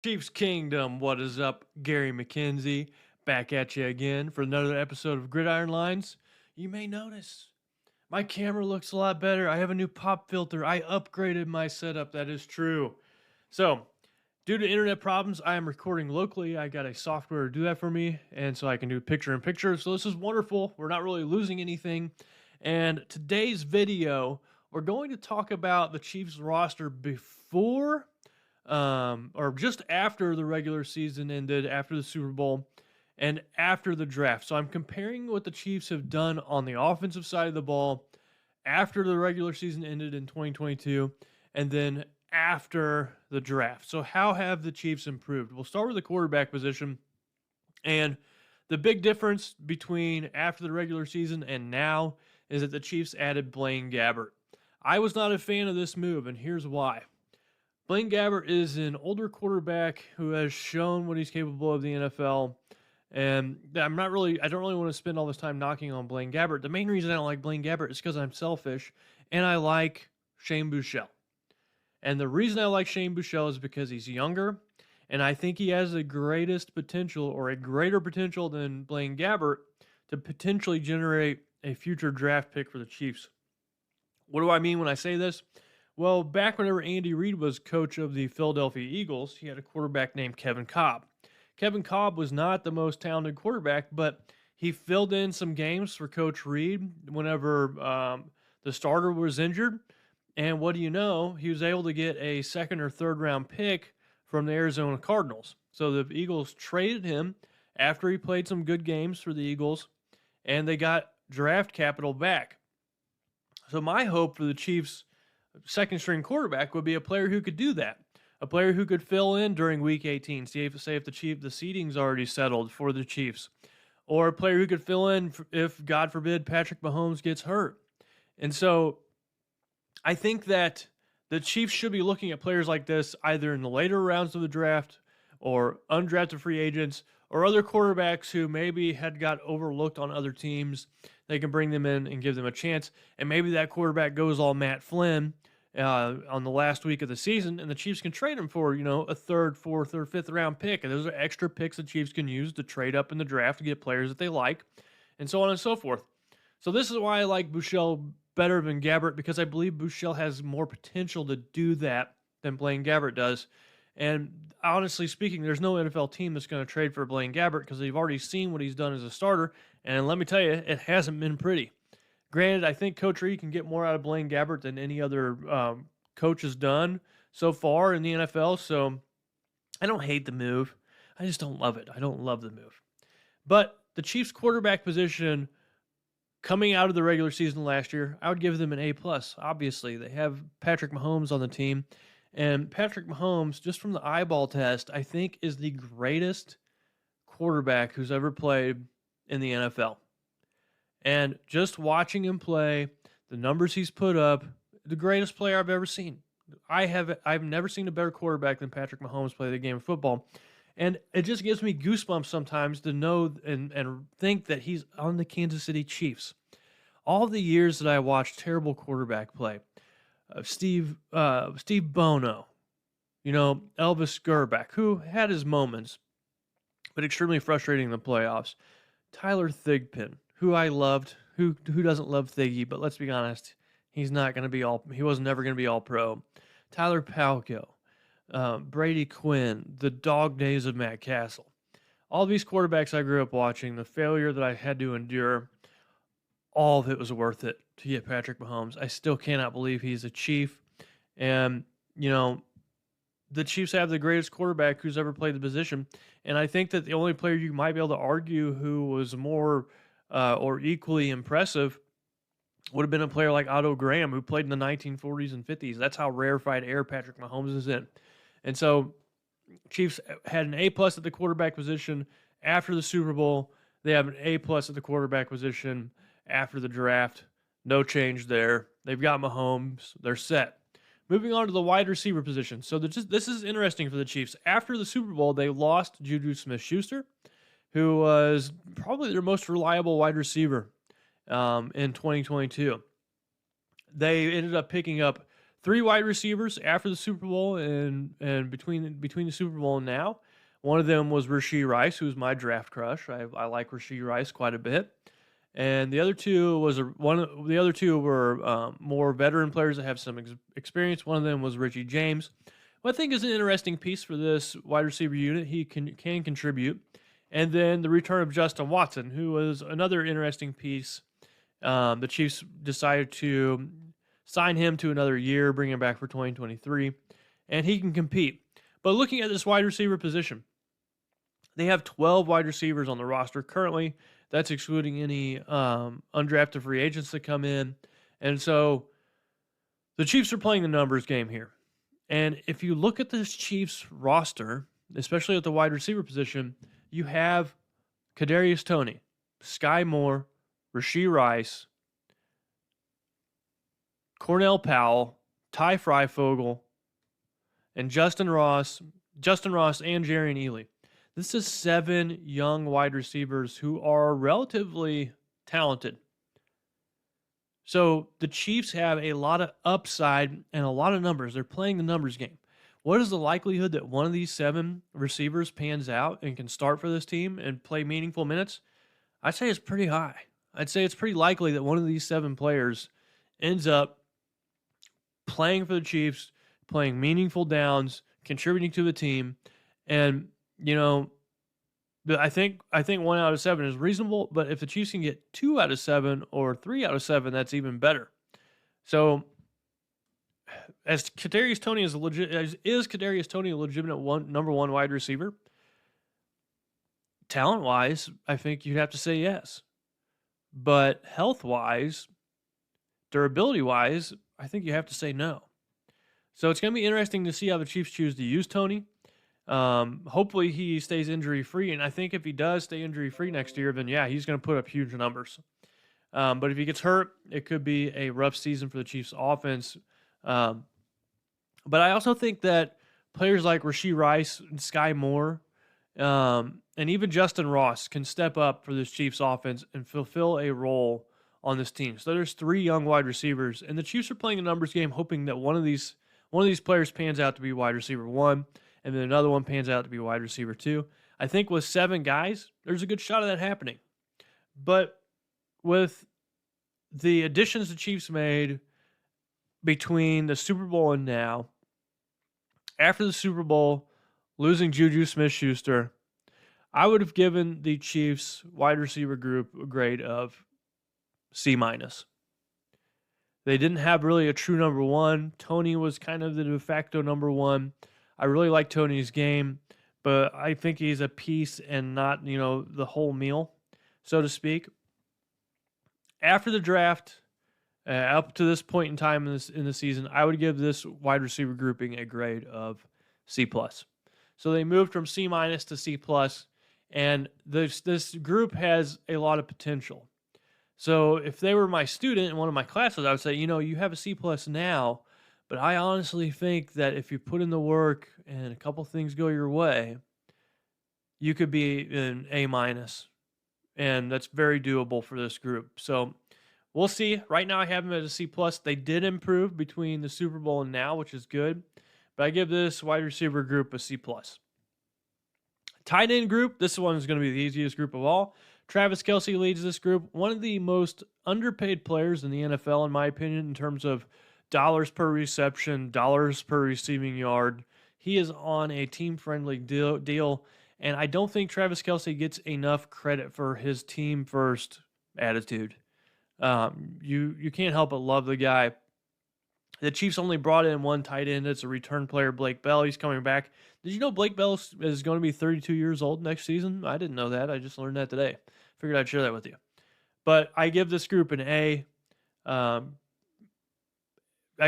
Chiefs Kingdom, what is up? Gary McKenzie back at you again for another episode of Gridiron Lines. You may notice my camera looks a lot better. I have a new pop filter. I upgraded my setup. That is true. So, due to internet problems, I am recording locally. I got a software to do that for me, and so I can do picture in picture. So, this is wonderful. We're not really losing anything. And today's video, we're going to talk about the Chiefs roster before or just after the regular season ended, after the Super Bowl, and after the draft. So I'm comparing what the Chiefs have done on the offensive side of the ball after the regular season ended in 2022, and then after the draft. So how have the Chiefs improved? We'll start with the quarterback position. And the big difference between after the regular season and now is that the Chiefs added Blaine Gabbert. I was not a fan of this move, and here's why. Blaine Gabbert is an older quarterback who has shown what he's capable of in the NFL. And I don't really want to spend all this time knocking on Blaine Gabbert. The main reason I don't like Blaine Gabbert is because I'm selfish and I like Shane Buechele. And the reason I like Shane Buechele is because he's younger, and I think he has the greatest potential, or a greater potential than Blaine Gabbert, to potentially generate a future draft pick for the Chiefs. What do I mean when I say this? Well, back whenever Andy Reid was coach of the Philadelphia Eagles, he had a quarterback named Kevin Kolb. Kevin Kolb was not the most talented quarterback, but he filled in some games for Coach Reid whenever the starter was injured. And what do you know? He was able to get a second or third round pick from the Arizona Cardinals. So the Eagles traded him after he played some good games for the Eagles, and they got draft capital back. So my hope for the Chiefs' second string quarterback would be a player who could do that. A player who could fill in during week 18, say if the seeding's already settled for the Chiefs. Or a player who could fill in if, God forbid, Patrick Mahomes gets hurt. And so I think that the Chiefs should be looking at players like this either in the later rounds of the draft or undrafted free agents or other quarterbacks who maybe had got overlooked on other teams. They can bring them in and give them a chance. And maybe that quarterback goes all Matt Flynn on the last week of the season, and the Chiefs can trade him for, a third, fourth, or fifth round pick. And those are extra picks the Chiefs can use to trade up in the draft to get players that they like, and so on and so forth. So this is why I like Buechele better than Gabbert, because I believe Buechele has more potential to do that than Blaine Gabbert does. And honestly speaking, there's no NFL team that's going to trade for Blaine Gabbert because they've already seen what he's done as a starter. And let me tell you, it hasn't been pretty. Granted, I think Coach Reid can get more out of Blaine Gabbert than any other coach has done so far in the NFL. So I don't hate the move. I just don't love it. I don't love the move. But the Chiefs quarterback position coming out of the regular season last year, I would give them an A+. Obviously, they have Patrick Mahomes on the team. And Patrick Mahomes, just from the eyeball test, I think is the greatest quarterback who's ever played in the NFL. And just watching him play, the numbers he's put up, the greatest player I've ever seen. I've never seen a better quarterback than Patrick Mahomes play the game of football. And it just gives me goosebumps sometimes to know and think that he's on the Kansas City Chiefs. All the years that I watched terrible quarterback play, Steve Bono, Elvis Gerback, who had his moments, but extremely frustrating in the playoffs. Tyler Thigpen, who I loved, who doesn't love Thiggy, but let's be honest, he was never going to be all pro. Tyler Palko, Brady Quinn, the dog days of Matt Castle. All these quarterbacks I grew up watching, the failure that I had to endure, all of it was worth it to get Patrick Mahomes. I still cannot believe he's a Chief. And, the Chiefs have the greatest quarterback who's ever played the position. And I think that the only player you might be able to argue who was more or equally impressive would have been a player like Otto Graham, who played in the 1940s and 50s. That's how rarefied air Patrick Mahomes is in. And so Chiefs had an A+ at the quarterback position after the Super Bowl. They have an A+ at the quarterback position after the draft. No change there. They've got Mahomes. They're set. Moving on to the wide receiver position. So this is interesting for the Chiefs. After the Super Bowl, they lost Juju Smith-Schuster, who was probably their most reliable wide receiver in 2022. They ended up picking up 3 wide receivers after the Super Bowl and between the Super Bowl and now. One of them was Rashee Rice, who's my draft crush. I like Rashee Rice quite a bit. And the other two the other two were more veteran players that have some experience. One of them was Richie James, who I think is an interesting piece for this wide receiver unit. He can contribute. And then the return of Justin Watson, who was another interesting piece. The Chiefs decided to sign him to another year, bring him back for 2023, and he can compete. But looking at this wide receiver position, they have 12 wide receivers on the roster currently. That's excluding any undrafted free agents that come in. And so the Chiefs are playing the numbers game here. And if you look at this Chiefs roster, especially at the wide receiver position, you have Kadarius Toney, Sky Moore, Rashee Rice, Cornell Powell, Ty Freifogel, and Justin Ross, and Jarian Ely. This is 7 young wide receivers who are relatively talented. So the Chiefs have a lot of upside and a lot of numbers. They're playing the numbers game. What is the likelihood that one of these 7 receivers pans out and can start for this team and play meaningful minutes? I'd say it's pretty high. I'd say it's pretty likely that one of these 7 players ends up playing for the Chiefs, playing meaningful downs, contributing to the team. And, you know, I think 1 out of 7 is reasonable, but if the Chiefs can get 2 out of 7 or 3 out of 7, that's even better. So, as Kadarius Toney is Kadarius Toney a legitimate number 1 wide receiver? Talent-wise, I think you'd have to say yes. But health-wise, durability-wise, I think you have to say no. So it's going to be interesting to see how the Chiefs choose to use Toney. Hopefully he stays injury-free, and I think if he does stay injury-free next year, then yeah, he's going to put up huge numbers. But if he gets hurt, it could be a rough season for the Chiefs' offense. But I also think that players like Rashee Rice and Sky Moore, and even Justin Ross can step up for this Chiefs offense and fulfill a role on this team. So there's 3 young wide receivers, and the Chiefs are playing a numbers game, hoping that one of these players pans out to be wide receiver 1, and then another one pans out to be wide receiver 2. I think with 7 guys, there's a good shot of that happening. But with the additions the Chiefs made between the Super Bowl and now, after the Super Bowl, losing Juju Smith-Schuster, I would have given the Chiefs wide receiver group a grade of C-. They didn't have really a true number 1. Toney was kind of the de facto number 1. I really like Toney's game, but I think he's a piece and not, the whole meal, so to speak. After the draft, up to this point in time in the season, I would give this wide receiver grouping a grade of C+. So they moved from C- to C+, and this group has a lot of potential. So if they were my student in one of my classes, I would say, you have a C+ now, but I honestly think that if you put in the work and a couple things go your way, you could be an A-, and that's very doable for this group. So we'll see. Right now I have them at a C+. They did improve between the Super Bowl and now, which is good, but I give this wide receiver group a C+. Tight end group, this one is going to be the easiest group of all. Travis Kelce leads this group. One of the most underpaid players in the NFL, in my opinion, in terms of dollars per reception, dollars per receiving yard. He is on a team-friendly deal, and I don't think Travis Kelce gets enough credit for his team-first attitude. You can't help but love the guy. The Chiefs only brought in 1 tight end. It's a return player, Blake Bell. He's coming back. Did you know Blake Bell is going to be 32 years old next season? I didn't know that. I just learned that today. Figured I'd share that with you. But I give this group an A. I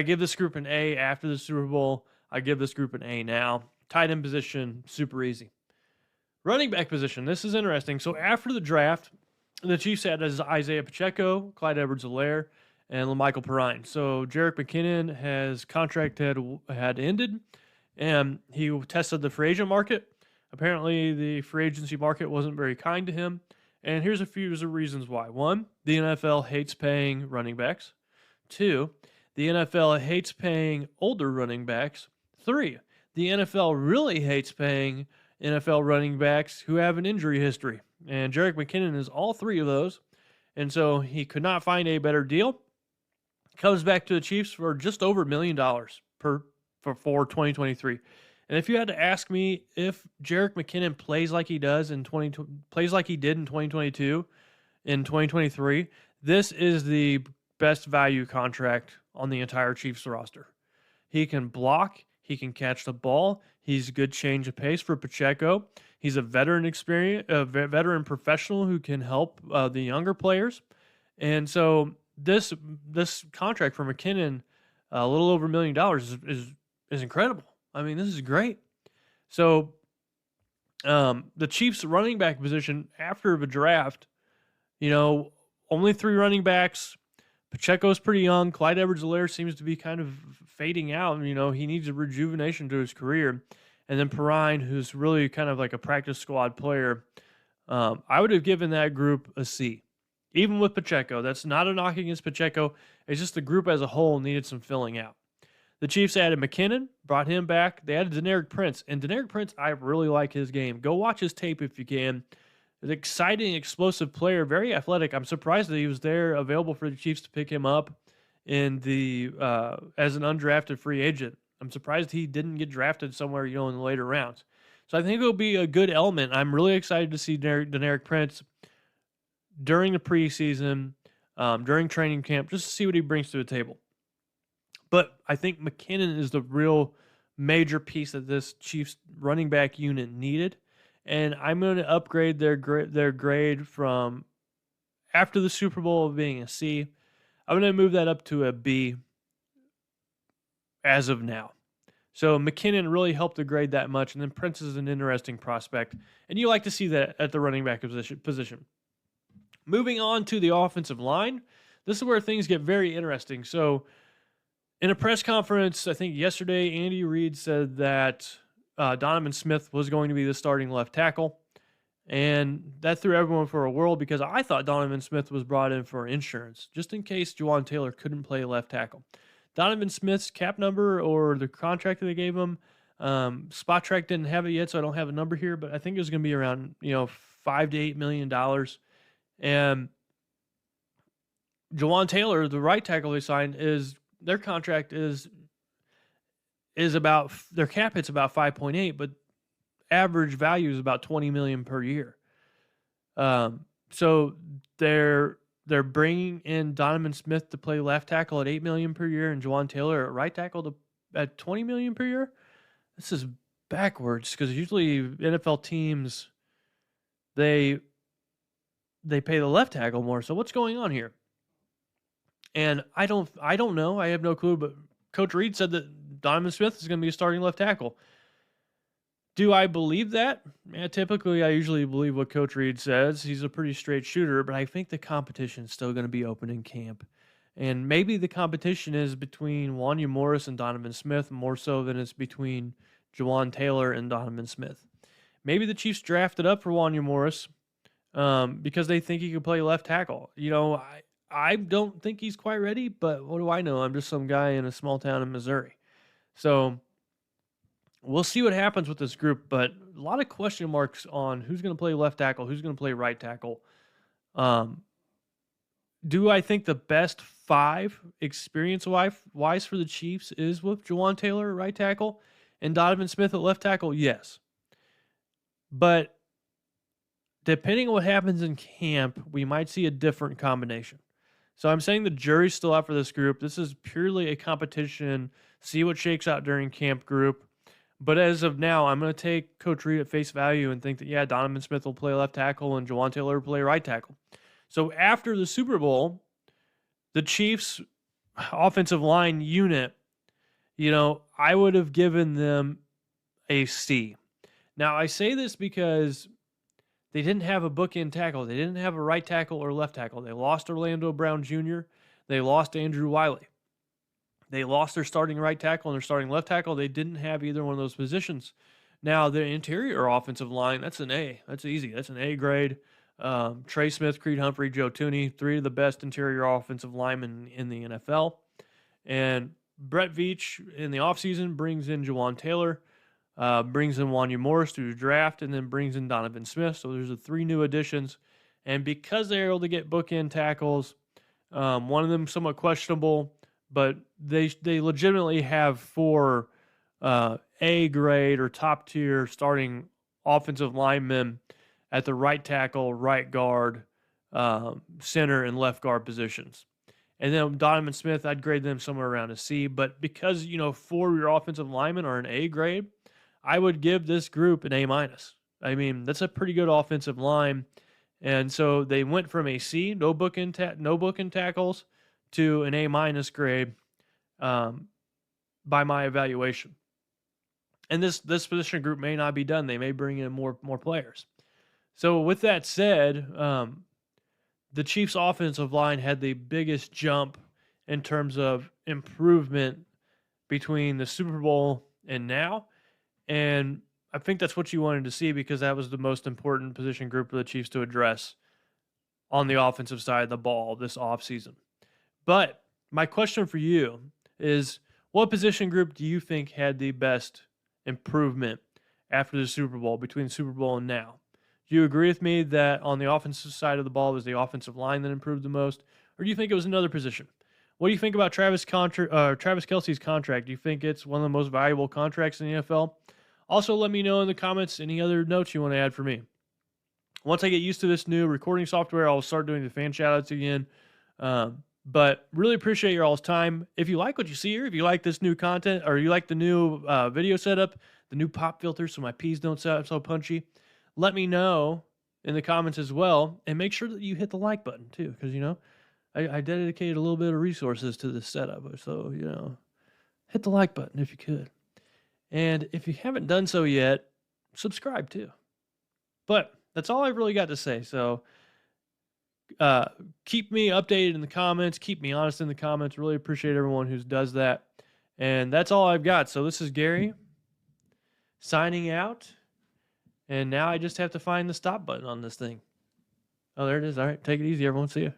give this group an A after the Super Bowl. I give this group an A now. Tight end position, super easy. Running back position, this is interesting. So after the draft, the Chiefs had Isaiah Pacheco, Clyde Edwards-Helaire, and LaMichael Perrine. So Jerick McKinnon, his contract had ended, and he tested the free agent market. Apparently, the free agency market wasn't very kind to him. And here's a few reasons why. 1, the NFL hates paying running backs. 2, The NFL hates paying older running backs. 3, the NFL really hates paying NFL running backs who have an injury history. And Jerick McKinnon is all 3 of those. And so he could not find a better deal. Comes back to the Chiefs for just over $1 million for 2023. And if you had to ask me if Jerick McKinnon plays like he did in 2022, in 2023, this is the best value contract on the entire Chiefs roster. He can block, he can catch the ball, he's a good change of pace for Pacheco. He's a veteran professional who can help the younger players. And so this contract for McKinnon, a little over $1 million, is incredible. I mean, this is great. So the Chiefs running back position after the draft, only 3 running backs. Pacheco's pretty young. Clyde Edwards-Helaire seems to be kind of fading out. He needs a rejuvenation to his career. And then Perrine, who's really kind of like a practice squad player. I would have given that group a C. Even with Pacheco. That's not a knock against Pacheco. It's just the group as a whole needed some filling out. The Chiefs added McKinnon, brought him back. They added Deneric Prince. And Deneric Prince, I really like his game. Go watch his tape if you can. An exciting, explosive player, very athletic. I'm surprised that he was there, available for the Chiefs to pick him up in the as an undrafted free agent. I'm surprised he didn't get drafted somewhere, in the later rounds. So I think it'll be a good element. I'm really excited to see Deneric Prince during the preseason, during training camp, just to see what he brings to the table. But I think McKinnon is the real major piece that this Chiefs running back unit needed. And I'm going to upgrade their grade from after the Super Bowl of being a C. I'm going to move that up to a B as of now. So McKinnon really helped the grade that much, and then Prince is an interesting prospect. And you like to see that at the running back position. Moving on to the offensive line, this is where things get very interesting. So in a press conference, I think yesterday, Andy Reid said that Donovan Smith was going to be the starting left tackle. And that threw everyone for a whirl because I thought Donovan Smith was brought in for insurance, just in case Juwan Taylor couldn't play left tackle. Donovan Smith's cap number or the contract that they gave him, Spot Track didn't have it yet, so I don't have a number here, but I think it was going to be around $5 to $8 million. And Juwan Taylor, the right tackle they signed, their contract is about, their cap hit's about 5.8, but average value is about $20 million per year. So they're bringing in Donovan Smith to play left tackle at $8 million per year and Juwan Taylor at right tackle at $20 million per year. This is backwards because usually NFL teams they pay the left tackle more. So what's going on here? And I don't know. I have no clue. But Coach Reid said that Donovan Smith is going to be a starting left tackle. Do I believe that? Typically, I usually believe what Coach Reid says. He's a pretty straight shooter, but I think the competition is still going to be open in camp. And maybe the competition is between Wanya Morris and Donovan Smith more so than it's between Juwan Taylor and Donovan Smith. Maybe the Chiefs drafted up for Wanya Morris because they think he could play left tackle. I don't think he's quite ready, but what do I know? I'm just some guy in a small town in Missouri. So we'll see what happens with this group, but a lot of question marks on who's going to play left tackle, who's going to play right tackle. Do I think the best 5 experience-wise for the Chiefs is with Juwan Taylor at right tackle and Donovan Smith at left tackle? Yes. But depending on what happens in camp, we might see a different combination. So I'm saying the jury's still out for this group. This is purely a competition, see what shakes out during camp group. But as of now, I'm going to take Coach Reid at face value and think that, Donovan Smith will play left tackle and Juwan Taylor will play right tackle. So after the Super Bowl, the Chiefs' offensive line unit, I would have given them a C. Now, I say this because they didn't have a bookend tackle. They didn't have a right tackle or left tackle. They lost Orlando Brown Jr. They lost Andrew Wiley. They lost their starting right tackle and their starting left tackle. They didn't have either one of those positions. Now, the interior offensive line, that's an A. That's easy. That's an A grade. Trey Smith, Creed Humphrey, Joe Tooney, 3 of the best interior offensive linemen in the NFL. And Brett Veach in the offseason brings in Jawan Taylor, brings in Wanya Morris through the draft, and then brings in Donovan Smith. So there's the 3 new additions. And because they're able to get bookend tackles, one of them somewhat questionable, but they legitimately have 4 A grade or top tier starting offensive linemen at the right tackle, right guard, center, and left guard positions. And then Donovan Smith, I'd grade them somewhere around a C. But because, 4 of your offensive linemen are an A grade, I would give this group an A-. I mean, that's a pretty good offensive line. And so they went from a C, no bookend tackles, to an A- grade by my evaluation. And this position group may not be done. They may bring in more players. So with that said, the Chiefs' offensive line had the biggest jump in terms of improvement between the Super Bowl and now. And I think that's what you wanted to see because that was the most important position group for the Chiefs to address on the offensive side of the ball this offseason. But my question for you is, what position group do you think had the best improvement after the Super Bowl, between the Super Bowl and now? Do you agree with me that on the offensive side of the ball, it was the offensive line that improved the most? Or do you think it was another position? What do you think about Travis Kelce's contract? Do you think it's one of the most valuable contracts in the NFL? Also, let me know in the comments any other notes you want to add for me. Once I get used to this new recording software, I'll start doing the fan shoutouts again. But really appreciate your all's time. If you like what you see here, if you like this new content, or you like the new video setup, the new pop filter so my P's don't sound so punchy, let me know in the comments as well. And make sure that you hit the like button too, because, I dedicated a little bit of resources to this setup. So, hit the like button if you could. And if you haven't done so yet, subscribe too. But that's all I've really got to say. So keep me updated in the comments. Keep me honest in the comments. Really appreciate everyone who does that. And that's all I've got. So this is Gary signing out. And now I just have to find the stop button on this thing. Oh, there it is. All right. Take it easy, everyone. See ya.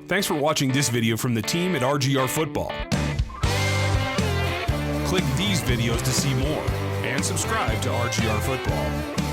Thanks for watching this video from the team at RGR Football. Click these videos to see more and subscribe to RGR Football.